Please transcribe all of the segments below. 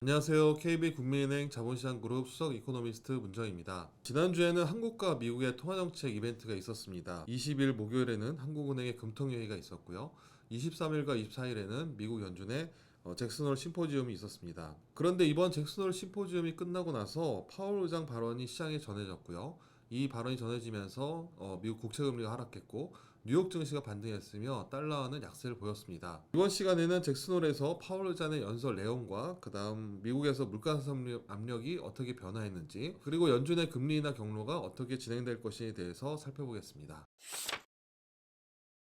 안녕하세요. KB국민은행 자본시장그룹 수석 이코노미스트 문정입니다. 지난주에는 한국과 미국의 통화정책 이벤트가 있었습니다. 20일 목요일에는 한국은행의 금통회의가 있었고요. 23일과 24일에는 미국 연준의 잭슨홀 심포지움이 있었습니다. 그런데 이번 잭슨홀 심포지움이 끝나고 나서 파월 의장 발언이 시장에 전해졌고요. 이 발언이 전해지면서 미국 국채금리가 하락했고 뉴욕 증시가 반등했으며 달러화는 약세를 보였습니다. 이번 시간에는 잭슨홀에서 파월 의장의 연설 내용과 그 다음 미국에서 물가 상승 압력이 어떻게 변화했는지 그리고 연준의 금리 인하 경로가 어떻게 진행될 것에 대해서 살펴보겠습니다.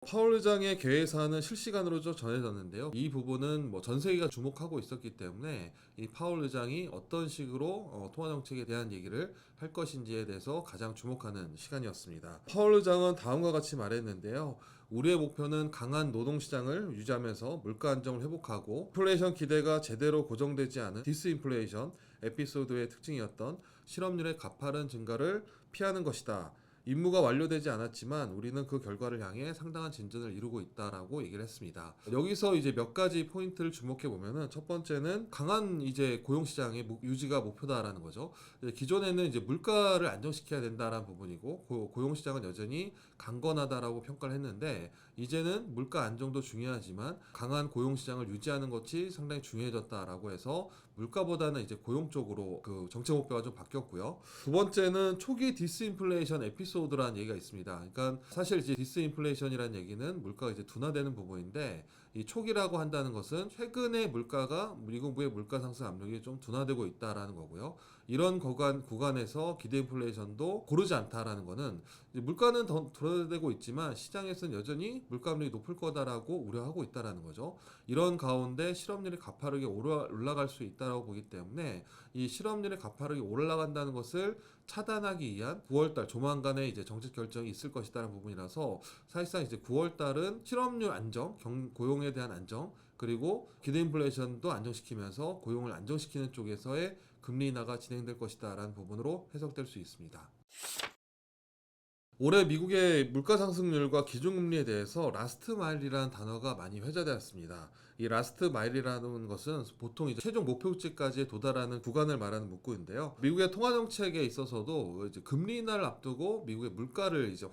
파월 의장의 개회 사안은 실시간으로 전해졌는데요. 이 부분은 전 세계가 주목하고 있었기 때문에 이 파월 의장이 어떤 식으로 통화 정책에 대한 얘기를 할 것인지에 대해서 가장 주목하는 시간이었습니다. 파월 의장은 다음과 같이 말했는데요. 우리의 목표는 강한 노동시장을 유지하면서 물가 안정을 회복하고 인플레이션 기대가 제대로 고정되지 않은 디스인플레이션 에피소드의 특징이었던 실업률의 가파른 증가를 피하는 것이다. 임무가 완료되지 않았지만 우리는 그 결과를 향해 상당한 진전을 이루고 있다라고 얘기를 했습니다. 여기서 이제 몇 가지 포인트를 주목해 보면은 첫 번째는 강한 이제 고용 시장의 유지가 목표다라는 거죠. 기존에는 이제 물가를 안정시켜야 된다라는 부분이고 고용 시장은 여전히 강건하다라고 평가를 했는데 이제는 물가 안정도 중요하지만 강한 고용 시장을 유지하는 것이 상당히 중요해졌다라고 해서 물가보다는 이제 고용 쪽으로 그 정책 목표가 좀 바뀌었고요. 두 번째는 초기 디스인플레이션 에피소드라는 얘기가 있습니다. 그러니까 사실 이제 디스인플레이션이라는 얘기는 물가가 이제 둔화되는 부분인데 이 초기라고 한다는 것은 최근에 물가가 미국의 물가 상승 압력이 좀 둔화되고 있다라는 거고요. 이런 구간에서 기대 인플레이션도 고르지 않다라는 거는 물가는 더 둔화되고 있지만 시장에서는 여전히 물가 압력이 높을 거다라고 우려하고 있다라는 거죠. 이런 가운데 실업률이 가파르게 올라갈 수 있다라고 보기 때문에 이 실업률이 가파르게 올라간다는 것을 차단하기 위한 9월달 조만간에 이제 정책 결정이 있을 것이다라는 부분이라서 사실상 이제 9월달은 실업률 안정, 고용에 대한 안정, 그리고 기대 인플레이션도 안정시키면서 고용을 안정시키는 쪽에서의 금리 인하가 진행될 것이다라는 부분으로 해석될 수 있습니다. 올해 미국의 물가 상승률과 기준금리에 대해서 라스트 마일이라는 단어가 많이 회자되었습니다. 이 라스트 마일이라는 것은 보통 이제 최종 목표치까지 도달하는 구간을 말하는 문구인데요. 미국의 통화 정책에 있어서도 이제 금리 인하를 앞두고 미국의 물가를 이제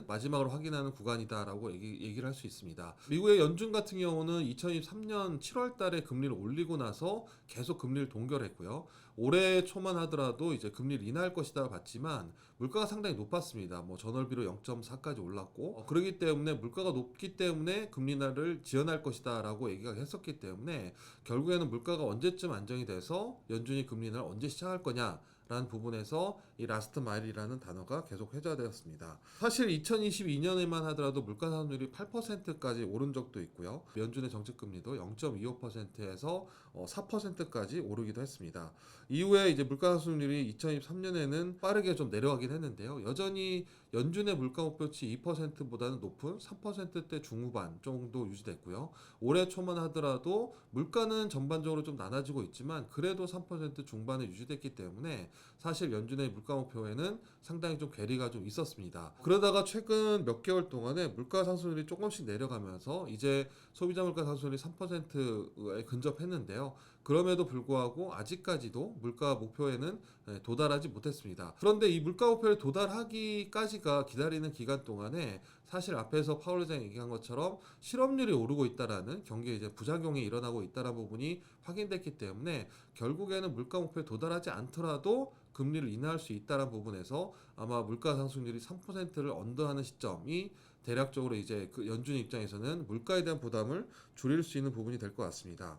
마지막으로 확인하는 구간이다라고 얘기를 할 수 있습니다. 미국의 연준 같은 경우는 2023년 7월 달에 금리를 올리고 나서 계속 금리를 동결했고요. 올해 초만 하더라도 이제 금리를 인하할 것이다 봤지만 물가가 상당히 높았습니다. 전월비로 0.4까지 올랐고 그렇기 때문에 물가가 높기 때문에 금리 인하를 지연할 것이다 라고 얘기가 했었기 때문에 결국에는 물가가 언제쯤 안정이 돼서 연준이 금리 인하를 언제 시작할 거냐 라는 부분에서 이 라스트 마일이라는 단어가 계속 회자되었습니다. 사실 2022년에만 하더라도 물가 상승률이 8%까지 오른 적도 있고요. 연준의 정책금리도 0.25%에서 4%까지 오르기도 했습니다. 이후에 이제 물가 상승률이 2023년에는 빠르게 좀 내려가긴 했는데요. 여전히 연준의 물가 목표치 2%보다는 높은 3%대 중후반 정도 유지됐고요. 올해 초만 하더라도 물가는 전반적으로 좀 낮아지고 있지만 그래도 3% 중반에 유지됐기 때문에 사실 연준의 물가 목표에는 상당히 좀 괴리가 좀 있었습니다. 그러다가 최근 몇 개월 동안에 물가 상승률이 조금씩 내려가면서 이제 소비자 물가 상승률이 3%에 근접했는데요. 그럼에도 불구하고 아직까지도 물가 목표에는 도달하지 못했습니다. 그런데 이 물가 목표에 도달하기까지가 기다리는 기간 동안에 사실 앞에서 파월 의장이 얘기한 것처럼 실업률이 오르고 있다라는 경기에 이제 부작용이 일어나고 있다라는 부분이 확인됐기 때문에 결국에는 물가 목표에 도달하지 않더라도 금리를 인하할 수 있다는 부분에서 아마 물가 상승률이 3%를 언더하는 시점이 대략적으로 이제 그 연준 입장에서는 물가에 대한 부담을 줄일 수 있는 부분이 될 것 같습니다.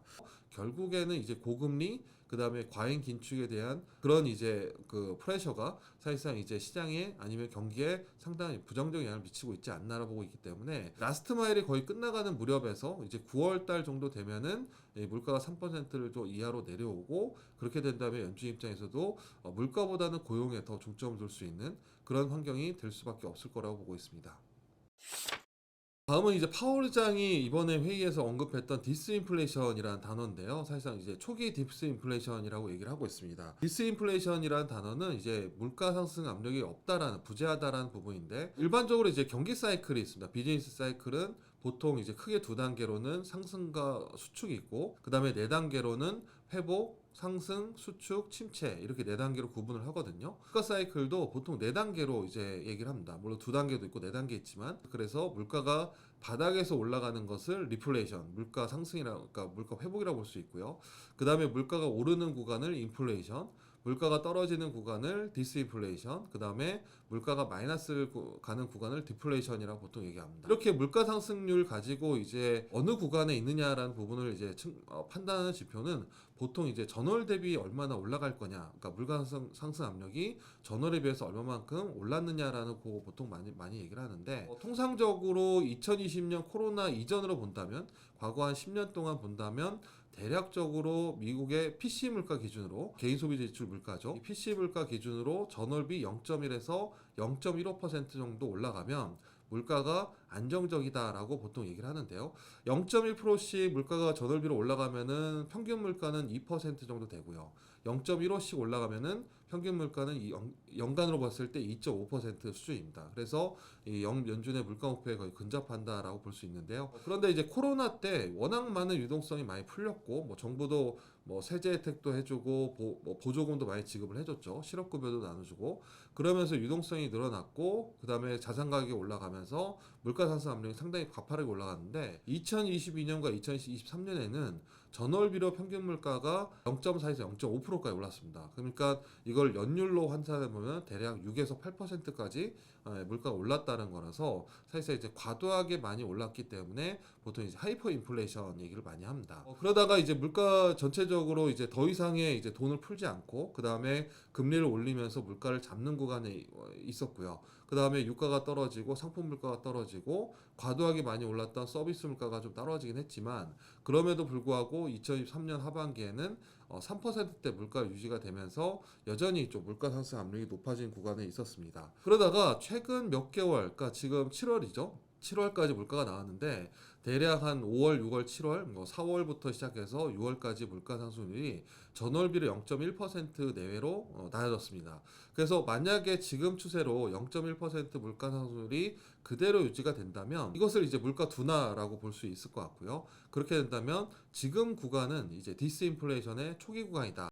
결국에는 이제 고금리 그다음에 과잉 긴축에 대한 그런 이제 그 프레셔가 사실상 이제 시장에 아니면 경기에 상당히 부정적인 영향을 미치고 있지 않나라 보고 있기 때문에 라스트 마일이 거의 끝나가는 무렵에서 이제 9월 달 정도 되면은 물가가 3%를 좀 이하로 내려오고 그렇게 된다면 연준 입장에서도 물가보다는 고용에 더 중점을 둘 수 있는 그런 환경이 될 수밖에 없을 거라고 보고 있습니다. 다음은 이제 파월 의장이 이번에 회의에서 언급했던 디스인플레이션이라는 단어인데요. 사실상 이제 초기 디스인플레이션이라고 얘기를 하고 있습니다. 디스인플레이션이라는 단어는 이제 물가 상승 압력이 없다라는 부재하다라는 부분인데 일반적으로 이제 경기 사이클이 있습니다. 비즈니스 사이클은 보통 이제 크게 두 단계로는 상승과 수축이 있고 그 다음에 네 단계로는 회복, 상승, 수축, 침체 이렇게 네 단계로 구분을 하거든요. 물가 사이클도 보통 네 단계로 이제 얘기를 합니다. 물론 두 단계도 있고 네 단계 있지만 그래서 물가가 바닥에서 올라가는 것을 리플레이션, 물가 상승이라 그러니까 물가 회복이라고 볼 수 있고요. 그 다음에 물가가 오르는 구간을 인플레이션, 물가가 떨어지는 구간을 디스인플레이션, 그 다음에 물가가 마이너스 가는 구간을 디플레이션이라고 보통 얘기합니다. 이렇게 물가 상승률 가지고 이제 어느 구간에 있느냐라는 부분을 이제 판단하는 지표는 보통 이제 전월 대비 얼마나 올라갈 거냐, 그러니까 물가 상승 압력이 전월에 비해서 얼마만큼 올랐느냐라는 거 보통 많이 얘기를 하는데 통상적으로 2020년 코로나 이전으로 본다면 과거 한 10년 동안 본다면 대략적으로 미국의 PC 물가 기준으로 개인 소비 지출 물가죠. 이 PC 물가 기준으로 전월비 0.1에서 0.15% 정도 올라가면 물가가 안정적이다라고 보통 얘기를 하는데요. 0.1%씩 물가가 전월비로 올라가면은 평균 물가는 2% 정도 되고요. 0.15씩 올라가면은 평균 물가는 연간으로 봤을 때 2.5% 수준입니다. 그래서 이 연준의 물가 목표에 거의 근접한다라고 볼 수 있는데요. 그런데 이제 코로나 때 워낙 많은 유동성이 많이 풀렸고, 뭐 정부도 뭐 세제 혜택도 해주고 뭐 보조금도 많이 지급을 해줬죠. 실업급여도 나눠주고 그러면서 유동성이 늘어났고 그 다음에 자산 가격이 올라가면서 물가 상승 압력이 상당히 가파르게 올라갔는데 2022년과 2023년에는 전월비로 평균 물가가 0.4에서 0.5%까지 올랐습니다. 그러니까 이걸 연율로 환산해 보면 대략 6에서 8%까지 물가가 올랐다는 거라서 사실상 이제 과도하게 많이 올랐기 때문에 보통 이제 하이퍼 인플레이션 얘기를 많이 합니다. 그러다가 이제 물가 전체적으로 이제 더 이상의 이제 돈을 풀지 않고 그 다음에 금리를 올리면서 물가를 잡는 구간에 있었고요. 그 다음에 유가가 떨어지고 상품 물가가 떨어지고 과도하게 많이 올랐던 서비스 물가가 좀 떨어지긴 했지만 그럼에도 불구하고 2023년 하반기에는 3%대 물가 유지가 되면서 여전히 좀 물가 상승 압력이 높아진 구간에 있었습니다. 그러다가 최근 몇 개월, 그러니까 지금 7월이죠. 7월까지 물가가 나왔는데 대략 한 5월, 6월, 7월, 뭐 4월부터 시작해서 6월까지 물가 상승률이 전월비로 0.1% 내외로 낮아졌습니다. 그래서 만약에 지금 추세로 0.1% 물가 상승률이 그대로 유지가 된다면 이것을 이제 물가 둔화라고 볼 수 있을 것 같고요. 그렇게 된다면 지금 구간은 이제 디스인플레이션의 초기 구간이다.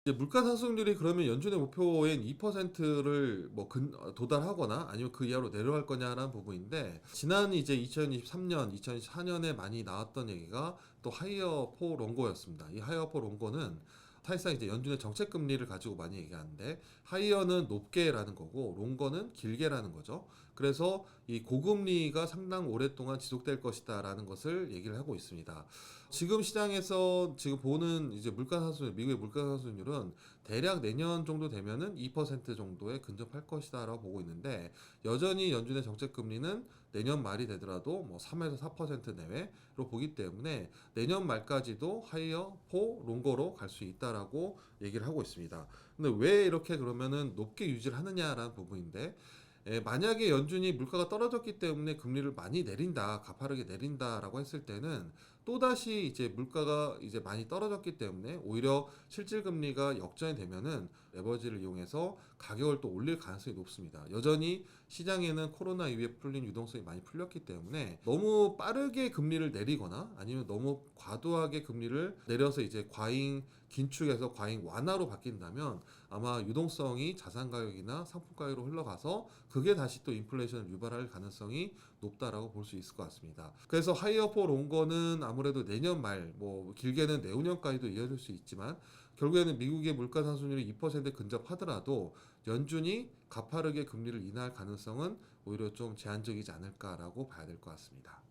이제 물가 상승률이 그러면 연준의 목표인 2%를 뭐 도달하거나 아니면 그 이하로 내려갈 거냐라는 부분인데 지난 이제 2023년, 2024년에 많이 나왔던 얘기가 또 하이어 포 롱고였습니다. 이 하이어 포 롱고는 사실상 이제 연준의 정책 금리를 가지고 많이 얘기하는데 하이어는 높게라는 거고 롱거는 길게라는 거죠. 그래서 이 고금리가 상당 오랫동안 지속될 것이다라는 것을 얘기를 하고 있습니다. 지금 시장에서 지금 보는 이제 물가 상승률, 미국의 물가 상승률은 대략 내년 정도 되면은 2% 정도에 근접할 것이다라고 보고 있는데 여전히 연준의 정책 금리는 내년 말이 되더라도 뭐 3에서 4% 내외로 보기 때문에 내년 말까지도 하이어 포 롱거로 갈 수 있다라고 얘기를 하고 있습니다. 근데 왜 이렇게 그러면은 높게 유지를 하느냐라는 부분인데 만약에 연준이 물가가 떨어졌기 때문에 금리를 많이 내린다, 가파르게 내린다라고 했을 때는 또다시 이제 물가가 이제 많이 떨어졌기 때문에 오히려 실질 금리가 역전이 되면은 레버지를 이용해서 가격을 또 올릴 가능성이 높습니다. 여전히 시장에는 코로나 이후에 풀린 유동성이 많이 풀렸기 때문에 너무 빠르게 금리를 내리거나 아니면 너무 과도하게 금리를 내려서 이제 과잉 긴축에서 과잉 완화로 바뀐다면 아마 유동성이 자산 가격이나 상품 가격으로 흘러가서 그게 다시 또 인플레이션을 유발할 가능성이 높다라고 볼 수 있을 것 같습니다. 그래서 하이어 포 롱거는 아무래도 내년 말, 뭐 길게는 내후년까지도 이어질 수 있지만 결국에는 미국의 물가 상승률이 2%에 근접하더라도 연준이 가파르게 금리를 인하할 가능성은 오히려 좀 제한적이지 않을까라고 봐야 될 것 같습니다.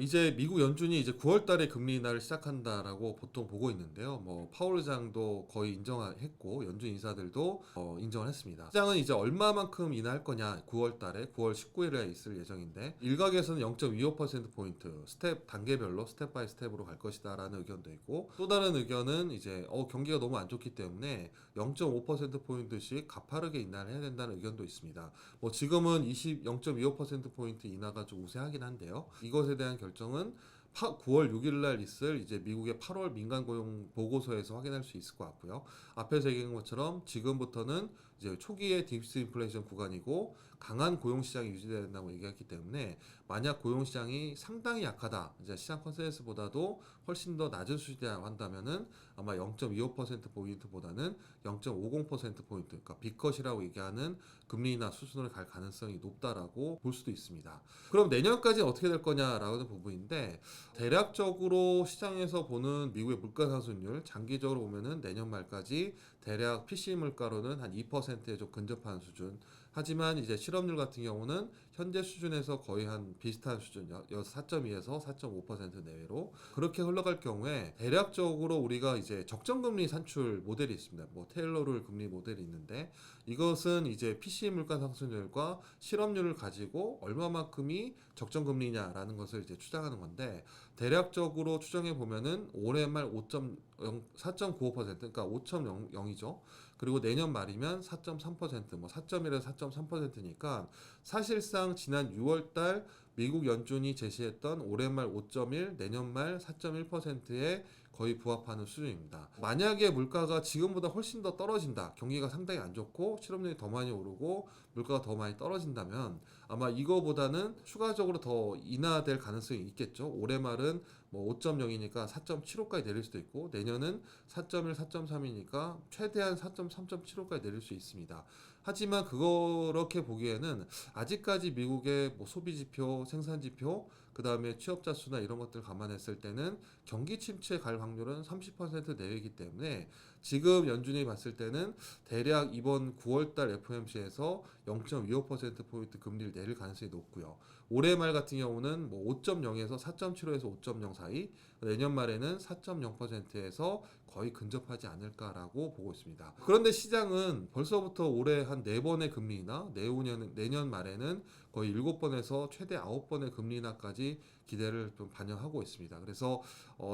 이제 미국 연준이 이제 9월 달에 금리 인하를 시작한다라고 보통 보고 있는데요. 뭐 파월 의장도 거의 인정했고 연준 인사들도 인정을 했습니다. 시장은 이제 얼마만큼 인하할 거냐 9월 달에 9월 19일에 있을 예정인데 일각에서는 0.25% 포인트 스텝 단계별로 스텝 바이 스텝으로 갈 것이다라는 의견도 있고 또 다른 의견은 이제 경기가 너무 안 좋기 때문에 0.5% 포인트씩 가파르게 인하를 해야 된다는 의견도 있습니다. 뭐 지금은 0.25% 포인트 인하가 좀 우세하긴 한데요. 이것에 대한 결정은 9월 6일 날 있을 이제 미국의 8월 민간 고용 보고서에서 확인할 수 있을 것 같고요. 앞에서 얘기한 것처럼 지금부터는 이제 초기의 디스인플레이션 구간이고 강한 고용 시장이 유지돼야 된다고 얘기했기 때문에 만약 고용 시장이 상당히 약하다, 이제 시장 컨센서스보다도 훨씬 더 낮은 수준이라고 한다면은 아마 0.25%포인트보다는 0.50%포인트, 그러니까 빅컷이라고 얘기하는 금리 인하 수준으로 갈 가능성이 높다라고 볼 수도 있습니다. 그럼 내년까지 어떻게 될 거냐라는 부분인데, 대략적으로 시장에서 보는 미국의 물가 상승률 장기적으로 보면은 내년 말까지 대략 PC 물가로는 한 2%에 좀 근접한 수준. 하지만 이제 실업률 같은 경우는 현재 수준에서 거의 한 비슷한 수준, 4.2에서 4.5% 내외로 그렇게 흘러갈 경우에 대략적으로 우리가 이제 적정금리 산출 모델이 있습니다. 뭐 테일러룰 금리 모델이 있는데, 이것은 이제 PC 물가 상승률과 실업률을 가지고 얼마만큼이 적정금리냐라는 것을 이제 추정하는 건데, 대략적으로 추정해 보면은 올해 말 4.95%, 그러니까 5.0이죠. 그리고 내년 말이면 4.3%, 뭐 4.1에서 4.3%니까 사실상 지난 6월 달 미국 연준이 제시했던 올해 말 5.1, 내년 말 4.1%에 거의 부합하는 수준입니다. 만약에 물가가 지금보다 훨씬 더 떨어진다, 경기가 상당히 안 좋고 실업률이 더 많이 오르고 물가가 더 많이 떨어진다면 아마 이거보다는 추가적으로 더 인하될 가능성이 있겠죠. 올해 말은 뭐 5.0이니까 4.75까지 내릴 수도 있고, 내년은 4.1, 4.3이니까 최대한 4.3.75까지 내릴 수 있습니다. 하지만 그렇게 보기에는 아직까지 미국의 뭐 소비 지표, 생산 지표, 그 다음에 취업자 수나 이런 것들 감안했을 때는 경기 침체 갈 확률은 30% 내외이기 때문에 지금 연준이 봤을 때는 대략 이번 9월달 FOMC에서 0.25%포인트 금리를 내릴 가능성이 높고요. 올해 말 같은 경우는 뭐 5.0에서 4.75에서 5.0 사이, 내년 말에는 4.0%에서 거의 근접하지 않을까라고 보고 있습니다. 그런데 시장은 벌써부터 올해 한 4번의 금리 인하, 내년 말에는 거의 7번에서 최대 9번의 금리 인하까지 기대를 좀 반영하고 있습니다. 그래서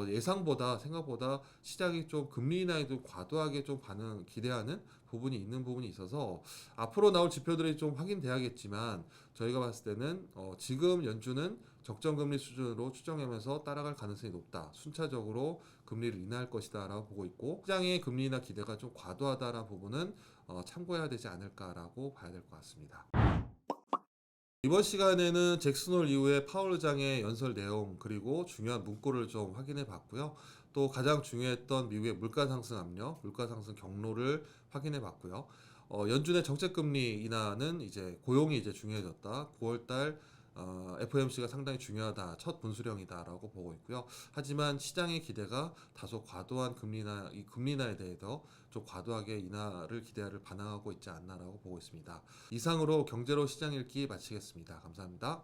예상보다, 생각보다 시장이 좀 금리 인하에도 과도하게 좀 기대하는 부분이 있는 부분이 있어서 앞으로 나올 지표들이 좀 확인돼야겠지만, 저희가 봤을 때는 지금 연준은 적정금리 수준으로 추정하면서 따라갈 가능성이 높다, 순차적으로 금리를 인하할 것이다 라고 보고 있고, 시장의 금리 인하 기대가 좀 과도하다라는 부분은 참고해야 되지 않을까라고 봐야 될 것 같습니다. 이번 시간에는 잭슨홀 이후에 파월 의장의 연설 내용, 그리고 중요한 문구를 좀 확인해 봤고요. 또 가장 중요했던 미국의 물가 상승 압력, 물가 상승 경로를 확인해 봤고요. 연준의 정책 금리 인하는 이제 고용이 이제 중요해졌다, 9월달 FOMC가 상당히 중요하다, 첫 분수령이다라고 보고 있고요. 하지만 시장의 기대가 다소 과도한 이 금리 인하에 대해서 좀 과도하게 인하를 기대를 반영하고 있지 않나라고 보고 있습니다. 이상으로 경제로 시장 읽기 마치겠습니다. 감사합니다.